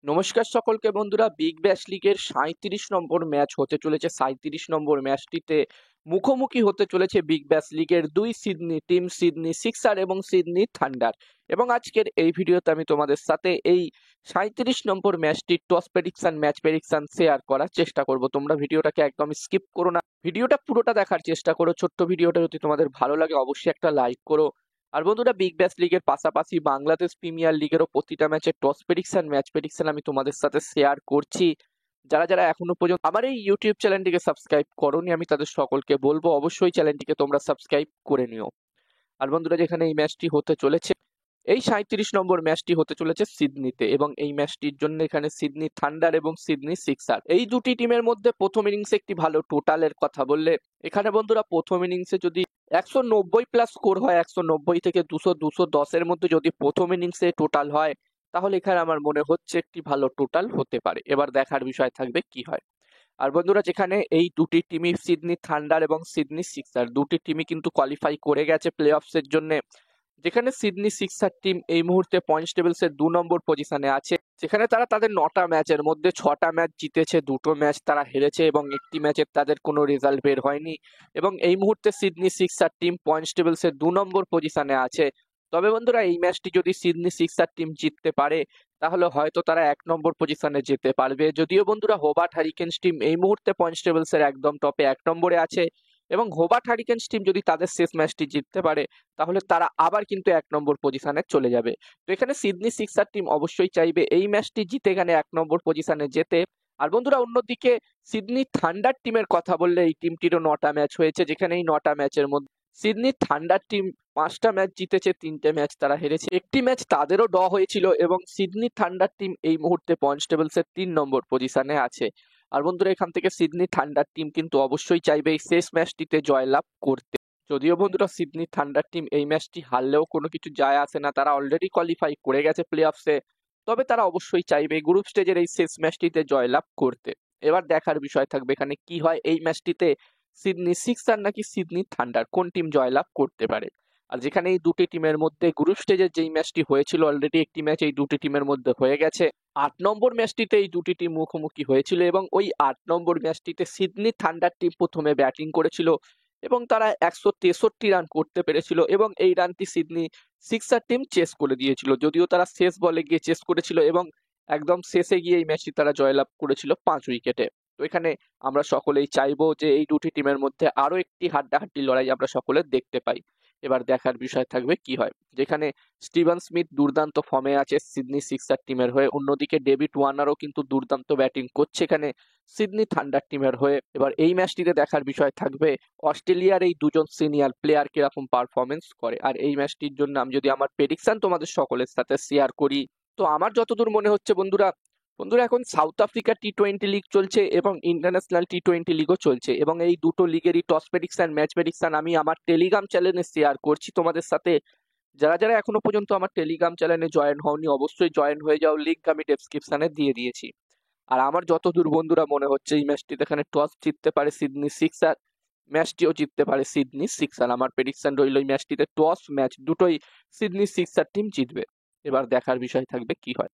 নমস্কার সকলকে বন্ধুরা, বিগ ব্যাশ লিগের ৩৭ নম্বর ম্যাচ হতে চলেছে। ৩৭ নম্বর ম্যাচটিতে মুখোমুখি হতে চলেছে বিগ ব্যাশ লিগের দুই সিডনি টিম, সিডনি সিক্সার এবং সিডনি থান্ডার। এবং আজকের এই ভিডিওতে আমি তোমাদের সাথে এই ৩৭ নম্বর ম্যাচটির toss prediction, match prediction share করার চেষ্টা করব। তোমরা ভিডিওটাকে একদম স্কিপ করো না, ভিডিওটা পুরোটা দেখার চেষ্টা করো। ছোট্ট ভিডিওটা যদি তোমাদের ভালো লাগে অবশ্যই একটা লাইক করো। আর বন্ধুরা, বিগ ব্যাশ লিগের পাশাপাশি বাংলাদেশ প্রিমিয়ার লিগেরও প্রতিটা ম্যাচের টস প্রেডিকশন, ম্যাচ প্রেডিকশন আমি তোমাদের সাথে শেয়ার করছি। যারা যারা এখনো পর্যন্ত আমার এই ইউটিউব চ্যানেলটিকে সাবস্ক্রাইব করোনি, আমি তাদের সকলকে বলবো অবশ্যই চ্যানেলটিকে তোমরা সাবস্ক্রাইব করে নিও। আর বন্ধুরা, যেখানে এই ম্যাচটি হতে চলেছে, এই ৩৭ নম্বর ম্যাচটি হতে চলেছে সিডনিতে, এবং এই ম্যাচটির জন্য এখানে সিডনি থান্ডার এবং সিডনি সিক্সার এই দুটি টিমের মধ্যে প্রথম ইনিংসে একটি ভালো টোটালের কথা বললে, এখানে বন্ধুরা প্রথম ইনিংসে যদি ১৯০ প্লাস স্কোর হয়, ১৯০ থেকে ২০০, ২১০ মধ্যে যদি প্রথম ইনিংসে টোটাল হয়, তাহলে এখানে আমার মনে হচ্ছে একটি ভালো টোটাল হতে পারে। এবার দেখার বিষয় থাকবে কি হয়। আর বন্ধুরা, যেখানে এই দুটি টিমই সিডনি থান্ডার এবং সিডনি সিক্সার দুটি টিমই কিন্তু কোয়ালিফাই করে গেছে প্লে অফসের জন্য। যেখানে সিডনি সিক্সার টিম এই মুহূর্তে পয়েন্টস টেবিলসের ২ নম্বর পজিশনে আছে, যেখানে তারা তাদের ৯টা ম্যাচের মধ্যে ৬টা ম্যাচ জিতেছে, ২টো ম্যাচ তারা হেরেছে এবং একটি ম্যাচের তাদের কোনো রেজাল্ট বের হয়নি। এবং এই মুহূর্তে সিডনি সিক্সার টিম পয়েন্টস টেবিলসের ২ নম্বর পজিশনে আছে। তবে বন্ধুরা, এই ম্যাচটি যদি সিডনি সিক্সার টিম জিততে পারে, তাহলে হয়তো তারা ১ নম্বর পজিশনে যেতে পারবে। যদিও বন্ধুরা, হোবার্ট হারিকেনস টিম এই মুহূর্তে পয়েন্টস টেবিলসের একদম টপে ১ নম্বরে আছে, এবং হোবার্ট হারিকেনস টিম যদি তাদের শেষ ম্যাচটি জিততে পারে, তাহলে তারা আবার কিন্তু ১ নম্বর পজিশনে চলে যাবে। তো এখানে সিডনি সিক্সার টিম অবশ্যই চাইবে এই ম্যাচটি জিতে এখানে ১ নম্বর পজিশনে যেতে। আর বন্ধুরা, অন্যদিকে সিডনি থান্ডার টিমের কথা বললে, এই টিমটিরও ৯টা ম্যাচ হয়েছে, যেখানে এই ৯টা ম্যাচের মধ্যে সিডনি থান্ডার টিম ৫টা ম্যাচ জিতেছে, ৩টে ম্যাচ তারা হেরেছে, একটি ম্যাচ তাদেরও ড্র হয়েছিল। এবং সিডনি থান্ডার টিম এই মুহূর্তে পয়েন্টস টেবিলসের ৩ নম্বর পজিশনে আছে। আর বন্ধুরা, এখান থেকে সিডনি থান্ডার টিম কিন্তু অবশ্যই চাইবে এই শেষ ম্যাচটিতে জয়লাভ করতে। যদিও বন্ধুরা, সিডনি থান্ডার টিম এই ম্যাচটি হারলেও কোনো কিছু যায় আসে না, তারা অলরেডি কোয়ালিফাই করে গেছে প্লে অফসে। তবে তারা অবশ্যই চাইবে গ্রুপ স্টেজের এই শেষ ম্যাচটিতে জয়লাভ করতে। এবার দেখার বিষয় থাকবে এখানে কি হয়, এই ম্যাচটিতে সিডনি সিক্সার নাকি সিডনি থান্ডার কোন টিম জয়লাভ করতে পারে। আর যেখানে এই দুটি টিমের মধ্যে গ্রুপ স্টেজের যেই ম্যাচটি হয়েছিল, অলরেডি একটি ম্যাচ এই দুটি টিমের মধ্যে হয়ে গেছে। ৮ নম্বর ম্যাচটিতে এই দুটি টিম মুখোমুখি হয়েছিল, এবং ওই ৮ নম্বর ম্যাচটিতে সিডনি থান্ডার টিম প্রথমে ব্যাটিং করেছিল এবং তারা ১৬৩ রান করতে পেরেছিল, এবং এই রানটি সিডনি সিক্সার টিম চেস করে দিয়েছিল। যদিও তারা শেষ বলে গিয়ে চেস করেছিল, এবং একদম শেষে গিয়ে এই ম্যাচটি তারা জয়লাভ করেছিল ৫ উইকেটে। তো এখানে আমরা সকলেই চাইবো যে এই দুটি টিমের মধ্যে আরো একটি হাড্ডাহাড্ডি লড়াই আমরা সকলে দেখতে পাই। এবার দেখার বিষয় থাকবে কি হয়। যেখানে স্টিভেন স্মিথ দুর্দান্ত ফর্মে আছে সিডনি সিক্সার টিমের হয়ে, অন্যদিকে ডেভিড ওয়ার্নারও কিন্তু দুর্দান্ত ব্যাটিং করছে এখানে সিডনি থান্ডার টিমের হয়ে। এবার এই ম্যাচটিতে দেখার বিষয় থাকবে অস্ট্রেলিয়ার এই দুজন সিনিয়র প্লেয়ার কিরকম পারফরমেন্স করে। আর এই ম্যাচটির জন্য আমি যদি আমার প্রেডিকশন তোমাদের সকলের সাথে শেয়ার করি, তো আমার যতদূর মনে হচ্ছে বন্ধুরা, এখন সাউথ আফ্রিকা টি-20 লিগ চলছে এবং ইন্টারন্যাশনাল টি-20 লিগও চলছে, এবং এই দুটো লিগেরই টস প্রেডিকশন, ম্যাচ প্রেডিকশন আমি আমার টেলিগ্রাম চ্যানেলে শেয়ার করছি তোমাদের সাথে। যারা যারা এখনো পর্যন্ত আমার টেলিগ্রাম চ্যানেলে জয়েন হওনি, অবশ্যই জয়েন হয়ে যাও, লিংক আমি ডেসক্রিপশনে দিয়ে দিয়েছি। আর আমার যতদূর বন্ধুরা মনে হচ্ছে, এই ম্যাচটিতে এখানে টস জিততে পারে সিডনি সিক্সার, ম্যাচটিও জিততে পারে সিডনি সিক্সার। আমার প্রেডিকশন রইল এই ম্যাচটিতে টস ম্যাচ দুটোই সিডনি সিক্সার টিম জিতবে। এবার দেখার বিষয় থাকবে কি হয়।